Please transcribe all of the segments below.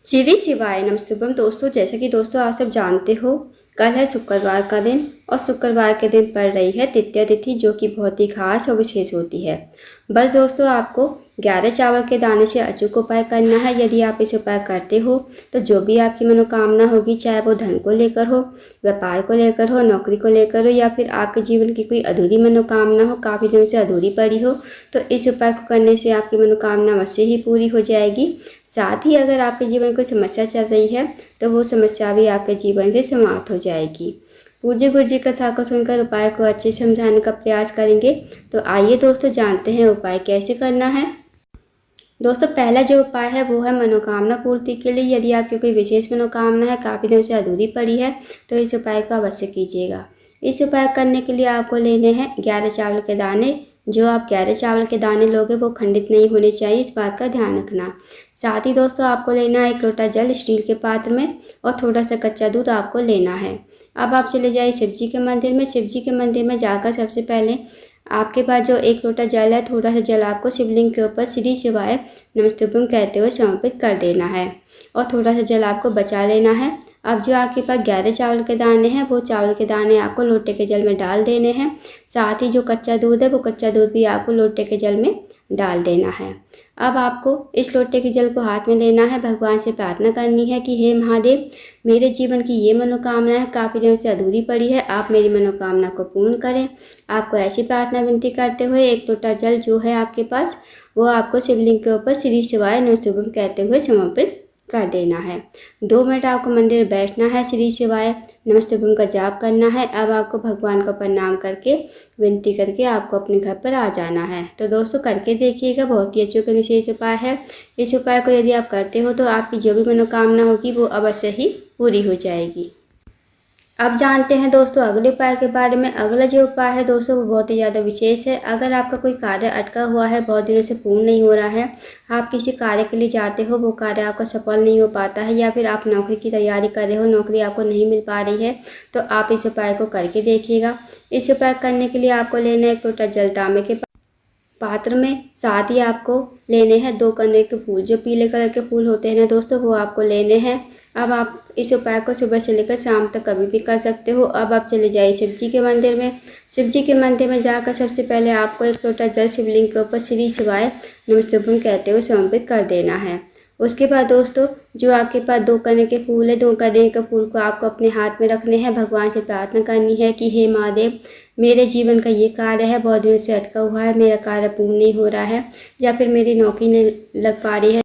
श्री शिवाय नमस्तुभ्यम। दोस्तों, जैसे कि दोस्तों आप सब जानते हो, कल है शुक्रवार का दिन और शुक्रवार के दिन पड़ रही है तृतीया तिथि, जो कि बहुत ही खास और विशेष होती है। बस दोस्तों, आपको 11 चावल के दाने से अचूक उपाय करना है। यदि आप इस उपाय करते हो तो जो भी आपकी मनोकामना होगी, चाहे वो धन को लेकर हो, व्यापार को लेकर हो, नौकरी को लेकर हो, या फिर आपके जीवन की कोई अधूरी मनोकामना हो, काफ़ी दिनों से अधूरी पड़ी हो, तो इस उपाय को करने से आपकी मनोकामना अवश्य ही पूरी हो जाएगी। साथ ही अगर आपके जीवन में कोई समस्या चल रही है तो वो समस्या भी आपके जीवन से समाप्त हो जाएगी। पूज्य गुरु जी कथा को सुनकर उपाय को अच्छे से समझाने का प्रयास करेंगे। तो आइए दोस्तों, जानते हैं उपाय कैसे करना है। दोस्तों, पहला जो उपाय है वो है मनोकामना पूर्ति के लिए। यदि आपकी कोई विशेष मनोकामना है, काफ़ी दिनों से अधूरी पड़ी है, तो इस उपाय को अवश्य कीजिएगा। इस उपाय करने के लिए आपको लेने हैं 11 चावल के दाने। जो आप 11 चावल के दाने लोगे वो खंडित नहीं होने चाहिए, इस बात का ध्यान रखना। साथ ही दोस्तों, आपको लेना है 1 लोटा जल स्टील के पात्र में और थोड़ा सा कच्चा दूध आपको लेना है। अब आप चले जाइए शिव जी के मंदिर में। शिव जी के मंदिर में जाकर सबसे पहले आपके पास जो 1 लोटा जल है, थोड़ा सा जल आपको शिवलिंग के ऊपर श्री शिवाय नमस्तुभ्यम कहते हुए समर्पित कर देना है और थोड़ा सा जल आपको बचा लेना है। अब जो आपके पास 11 चावल के दाने हैं, वो चावल के दाने आपको लोटे के जल में डाल देने हैं। साथ ही जो कच्चा दूध है, वो कच्चा दूध भी आपको लोटे के जल में डाल देना है। अब आपको इस लोटे के जल को हाथ में लेना है, भगवान से प्रार्थना करनी है कि हे महादेव, मेरे जीवन की ये मनोकामना है, काफ़ी दिनों से अधूरी पड़ी है, आप मेरी मनोकामना को पूर्ण करें। आपको ऐसी प्रार्थना विनती करते हुए 1 लोटा जल जो है आपके पास, वो आपको शिवलिंग के ऊपर श्री शिवाय नमस्तुभ्यम कहते हुए समर्पित कर देना है। 2 मिनट आपको मंदिर बैठना है, श्री शिवाय नमस्तुभ्यम का जाप करना है। अब आपको भगवान को प्रणाम करके विनती करके आपको अपने घर पर आ जाना है। तो दोस्तों, करके देखिएगा, बहुत ही अचूक विशेष उपाय है। इस उपाय को यदि आप करते हो तो आपकी जो भी मनोकामना होगी वो अवश्य ही पूरी हो जाएगी। अब जानते हैं दोस्तों अगले उपाय के बारे में। अगला जो उपाय है दोस्तों, वो बहुत ही ज़्यादा विशेष है। अगर आपका कोई कार्य अटका हुआ है, बहुत दिनों से पूर्ण नहीं हो रहा है, आप किसी कार्य के लिए जाते हो, वो कार्य आपका सफल नहीं हो पाता है, या फिर आप नौकरी की तैयारी कर रहे हो, नौकरी आपको नहीं मिल पा रही है, तो आप इस उपाय को करके देखिएगा। इस उपाय करने के लिए आपको लेना है 1 लोटा जल तांबे के पात्र में। साथ ही आपको लेने हैं 2 कनेर के फूल। जो पीले कलर के फूल होते हैं ना दोस्तों, वो आपको लेने हैं। अब आप इस उपाय को सुबह से लेकर शाम तक कभी भी कर सकते हो। अब आप चले जाइए शिव जी के मंदिर में। शिव जी के मंदिर में जाकर सबसे पहले आपको 1 लोटा जल शिवलिंग के ऊपर श्री शिवाय नमस्तुभ्यम कहते हुए समर्पित कर देना है। उसके बाद दोस्तों, जो आपके पास 2 कनेर के फूल है, 2 कनेर के फूल को आपको अपने हाथ में रखने हैं। भगवान से प्रार्थना करनी है कि हे महादेव, मेरे जीवन का ये कार्य है, बहुत दिनों से अटका हुआ है, मेरा कार्य पूर्ण नहीं हो रहा है, या फिर मेरी नौकरी नहीं लग पा रही है।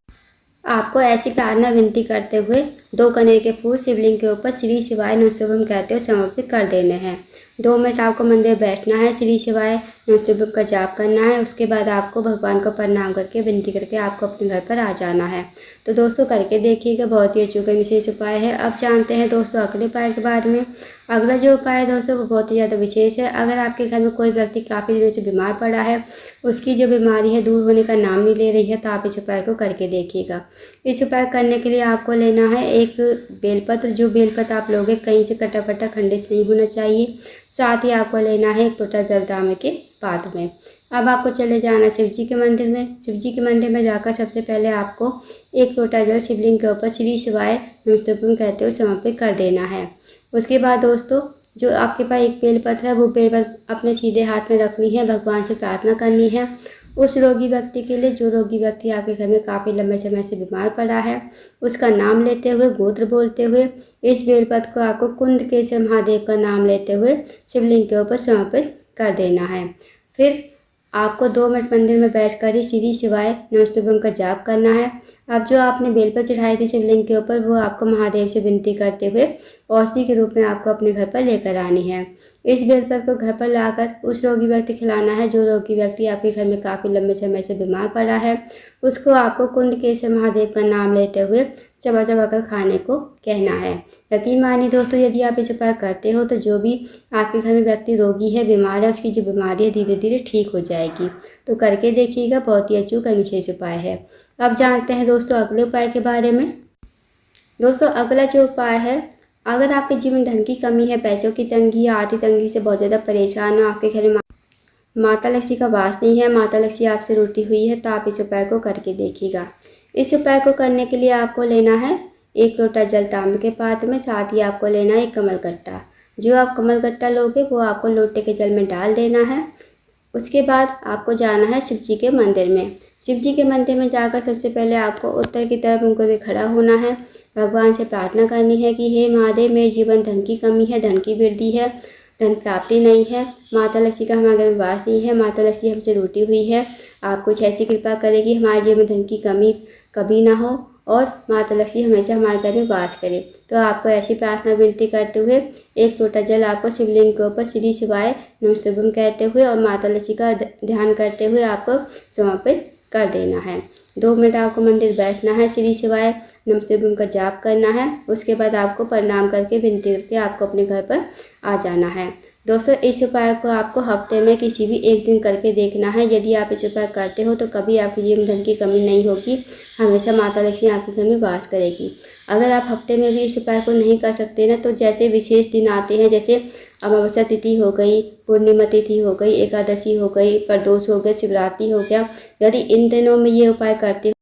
आपको ऐसी प्रार्थना विनती करते हुए 2 कनेर के फूल शिवलिंग के ऊपर श्री शिवाय नमस्तुभ्यम कहते हुए समर्पित कर देने हैं। 2 मिनट आपको मंदिर बैठना है, श्री शिवाय नमस्तुभ्यम का जाप करना है। उसके बाद आपको भगवान को प्रणाम करके विनती करके आपको अपने घर पर आ जाना है। तो दोस्तों, करके देखिएगा, बहुत ही अचूक विशेष उपाय है। अब जानते हैं दोस्तों अगले उपाय के बारे में। अगला जो उपाय है दोस्तों, वो बहुत ही ज़्यादा विशेष है। अगर आपके घर में कोई व्यक्ति काफ़ी दिनों से बीमार पड़ा है, उसकी जो बीमारी है दूर होने का नाम नहीं ले रही है, तो आप इस उपाय को करके देखिएगा। इस उपाय करने के लिए आपको लेना है 1 बेलपत्र। जो बेलपत्र आप लोगे, कहीं से कटा फटा खंडित नहीं होना चाहिए। साथ ही आपको लेना है 1 लोटा जल तांबे के पात्र में। अब आपको चले जाना शिव जी के मंदिर में। शिव जी के मंदिर में जाकर सबसे पहले आपको 1 लोटा जल शिवलिंग के ऊपर श्री शिवाय नमस्तुभ्यम कहते हुए समर्पित कर देना है। उसके बाद दोस्तों, जो आपके पास 1 बेलपत्र है, वो बेलपत्र अपने सीधे हाथ में रखनी है, भगवान से प्रार्थना करनी है उस रोगी व्यक्ति के लिए। जो रोगी व्यक्ति आपके घर में काफ़ी लंबे समय से बीमार पड़ा है, उसका नाम लेते हुए, गोत्र बोलते हुए, इस बेलपत्र को आपको कुंदकेश्वर महादेव का नाम लेते हुए शिवलिंग के ऊपर समर्पित कर देना है। फिर आपको 2 मिनट मंदिर में बैठकर ही श्री शिवाय नमस्तुभ्यम का जाप करना है। अब जो आपने बेलपत्र चढ़ाई थी शिवलिंग के ऊपर, वो आपको महादेव से विनती करते हुए औषधि के रूप में आपको अपने घर पर लेकर आनी है। इस बेलपत्र को घर पर लाकर उस रोगी व्यक्ति खिलाना है। जो रोगी व्यक्ति आपके घर में काफ़ी लंबे समय से बीमार पड़ा है, उसको आपको कुंदकेश्वर महादेव का नाम लेते हुए चबा चबा कर खाने को कहना है। यकीन मानिए दोस्तों, यदि आप इस उपाय करते हो तो जो भी आपके घर में व्यक्ति रोगी है, बीमार है, उसकी जो बीमारी है धीरे धीरे ठीक हो जाएगी। तो करके देखिएगा, बहुत ही अचूक और विशेष उपाय है। अब जानते हैं दोस्तों अगले उपाय के बारे में। दोस्तों, अगला जो उपाय है, अगर आपके जीवन में धन की कमी है, पैसों की तंगी है, आर्थिक तंगी से बहुत ज़्यादा परेशान हो, आपके घर में माता लक्ष्मी का वास नहीं है, माता लक्ष्मी आपसे रूठी हुई है, तो आप इस उपाय को करके देखिएगा। इस उपाय को करने के लिए आपको लेना है 1 लोटा जल तांबे के पात्र में, साथ ही आपको लेना है एक कमलगट्टा। जो आप कमलगट्टा लोगे वो आपको लोटे के जल में डाल देना है। उसके बाद आपको जाना है शिव जी के मंदिर में। शिव जी के मंदिर में जाकर सबसे पहले आपको उत्तर की तरफ मुंह करके खड़ा होना है। भगवान से प्रार्थना करनी है कि हे महादेव, मेरे जीवन धन की कमी है, धन की वृद्धि है, धन प्राप्ति नहीं है, माता लक्ष्मी का हमारे घर में वास नहीं है, माता लक्ष्मी हमसे रूठी हुई है, आप कुछ ऐसी कृपा करें कि हमारे जीवन में धन की कमी कभी ना हो और माता लक्ष्मी हमेशा हमारे घर में वास करे। तो आपको ऐसी प्रार्थना विनती करते हुए 1 लोटा जल आपको शिवलिंग के ऊपर श्री शिवाय नमस्तुभ्यम कहते हुए और माता लक्ष्मी का ध्यान करते हुए आपको समर्पित कर देना है। 2 मिनट आपको मंदिर बैठना है, श्री शिवाय नमस्तुभ्यम का जाप करना है। उसके बाद आपको प्रणाम करके विनती करके आपको अपने घर पर आ जाना है। दोस्तों, इस उपाय को आपको हफ्ते में किसी भी एक दिन करके देखना है। यदि आप इस उपाय करते हो तो कभी आपके जीवन धन की कमी नहीं होगी, हमेशा माता लक्ष्मी आपके घर में वास करेगी। अगर आप हफ्ते में भी इस उपाय को नहीं कर सकते ना, तो जैसे विशेष दिन आते हैं, जैसे अमावस्या तिथि हो गई, पूर्णिमा तिथि हो गई, एकादशी हो गई, प्रदोष हो गया, शिवरात्रि हो गया, यदि इन दिनों में ये उपाय करते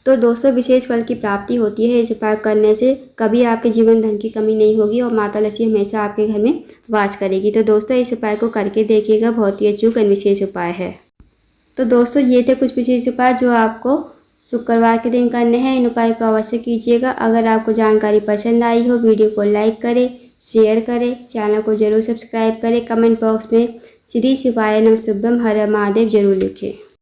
तो दोस्तों विशेष फल की प्राप्ति होती है। इस उपाय करने से कभी आपके जीवन धन की कमी नहीं होगी और माता लक्ष्मी हमेशा आपके घर में वास करेगी। तो दोस्तों इस उपाय को करके देखिएगा, बहुत ही अचूक और विशेष उपाय है। तो दोस्तों ये थे कुछ विशेष उपाय जो आपको शुक्रवार के दिन करने हैं। इन उपाय को अवश्य कीजिएगा। अगर आपको जानकारी पसंद आई हो, वीडियो को लाइक करें, शेयर करें, चैनल को जरूर सब्सक्राइब करें, कमेंट बॉक्स में श्री शिवाय नमस्तुभ्यम हर महादेव जरूर लिखें।